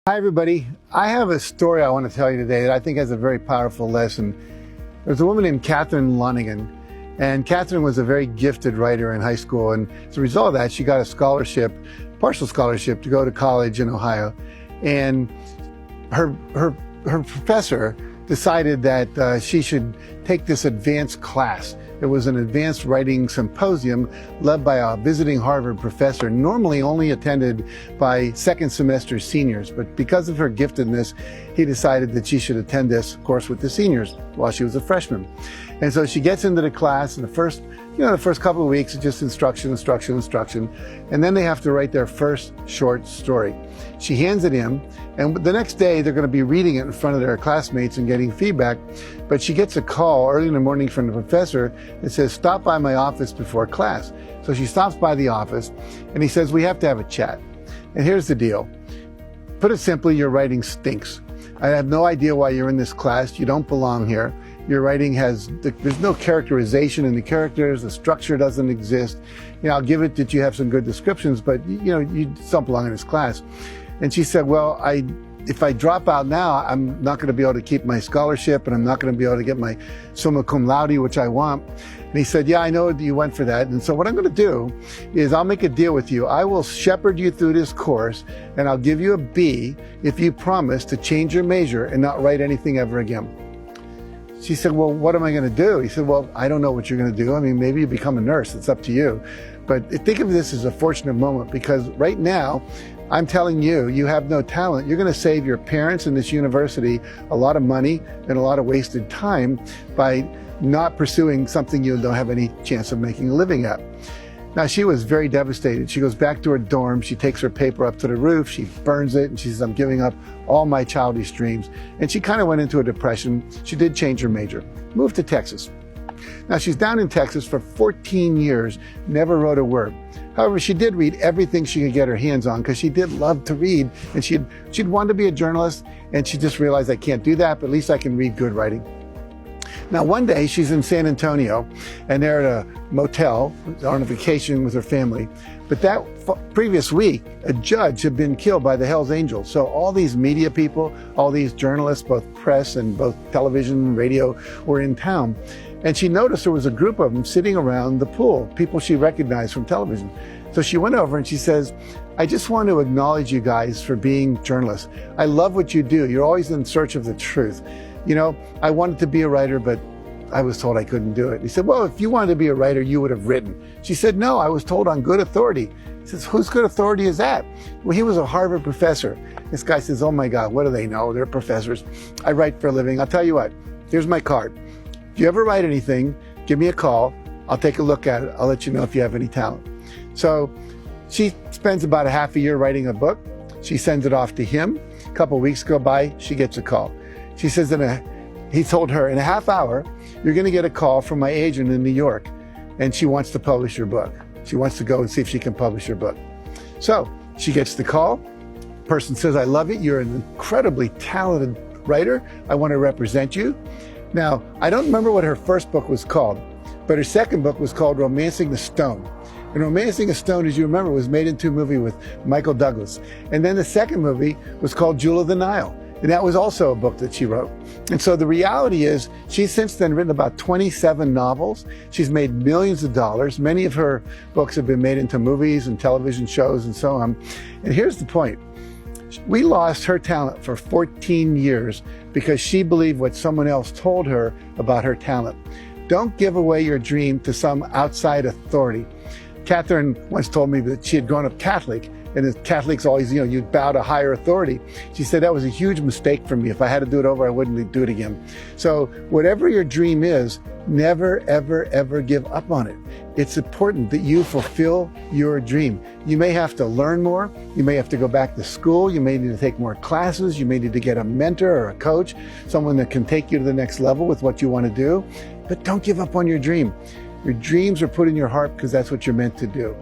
Hi everybody. I have a story I want to tell you today that I think has a very powerful lesson. There's a woman named Catherine Lonigan, and Catherine was a very gifted writer in high school, and as a result of that she got a scholarship, partial scholarship, to go to college in Ohio. And her professor decided that she should take this advanced class. It was an advanced writing symposium led by a visiting Harvard professor, normally only attended by second semester seniors. But because of her giftedness, he decided that she should attend this course with the seniors while she was a freshman. And so she gets into the class, and the first couple of weeks is just instruction. And then they have to write their first short story. She hands it in, and the next day they're going to be reading it in front of their classmates and getting feedback. But she gets a call early in the morning from the professor that says, "Stop by my office before class." So she stops by the office, and he says, "We have to have a chat." And here's the deal. Put it simply, your writing stinks. I have no idea why you're in this class. You don't belong here. Your writing there's no characterization in the characters. The structure doesn't exist. I'll give it that you have some good descriptions, but you don't belong in this class. And she said, "Well, if I drop out now, I'm not going to be able to keep my scholarship, and I'm not going to be able to get my summa cum laude, which I want." And he said, "Yeah, I know you went for that. And so what I'm going to do is I'll make a deal with you. I will shepherd you through this course, and I'll give you a B if you promise to change your major and not write anything ever again." She said, "Well, what am I going to do?" He said, "Well, I don't know what you're going to do. I mean, maybe you become a nurse. It's up to you. But think of this as a fortunate moment, because right now, I'm telling you, you have no talent. You're going to save your parents and this university a lot of money and a lot of wasted time by not pursuing something you don't have any chance of making a living at." Now, she was very devastated. She goes back to her dorm. She takes her paper up to the roof. She burns it, and she says, "I'm giving up all my childish dreams." And she kind of went into a depression. She did change her major, moved to Texas. Now, she's down in Texas for 14 years, never wrote a word. However, she did read everything she could get her hands on, because she did love to read, and she'd wanted to be a journalist, and she just realized, I can't do that, but at least I can read good writing. Now, one day she's in San Antonio, and they're at a motel on a vacation with her family. But that previous week, a judge had been killed by the Hells Angels. So all these media people, all these journalists, both press and both television and radio, were in town. And she noticed there was a group of them sitting around the pool, people she recognized from television. So she went over and she says, "I just want to acknowledge you guys for being journalists. I love what you do. You're always in search of the truth. I wanted to be a writer, but I was told I couldn't do it." He said, "Well, if you wanted to be a writer, you would have written." She said, "No, I was told on good authority." He says, "Whose good authority is that?" Well, he was a Harvard professor. This guy says, "Oh my God, what do they know? They're professors. I write for a living. I'll tell you what, here's my card. If you ever write anything, give me a call. I'll take a look at it. I'll let you know if you have any talent." So she spends about a half a year writing a book. She sends it off to him. A couple of weeks go by, she gets a call. She says he told her, "In a half hour, you're going to get a call from my agent in New York, and she wants to publish your book. She wants to go and see if she can publish your book." So she gets the call. The person says, "I love it. You're an incredibly talented writer. I want to represent you." Now, I don't remember what her first book was called, but her second book was called Romancing the Stone. And Romancing a Stone, as you remember, was made into a movie with Michael Douglas. And then the second movie was called Jewel of the Nile. And that was also a book that she wrote. And so the reality is, she's since then written about 27 novels. She's made millions of dollars. Many of her books have been made into movies and television shows and so on. And here's the point. We lost her talent for 14 years because she believed what someone else told her about her talent. Don't give away your dream to some outside authority. Catherine once told me that she had grown up Catholic, and as Catholics always, you bow to higher authority. She said, "That was a huge mistake for me. If I had to do it over, I wouldn't do it again." So whatever your dream is, never, ever, ever give up on it. It's important that you fulfill your dream. You may have to learn more. You may have to go back to school. You may need to take more classes. You may need to get a mentor or a coach, someone that can take you to the next level with what you want to do. But don't give up on your dream. Your dreams are put in your heart because that's what you're meant to do.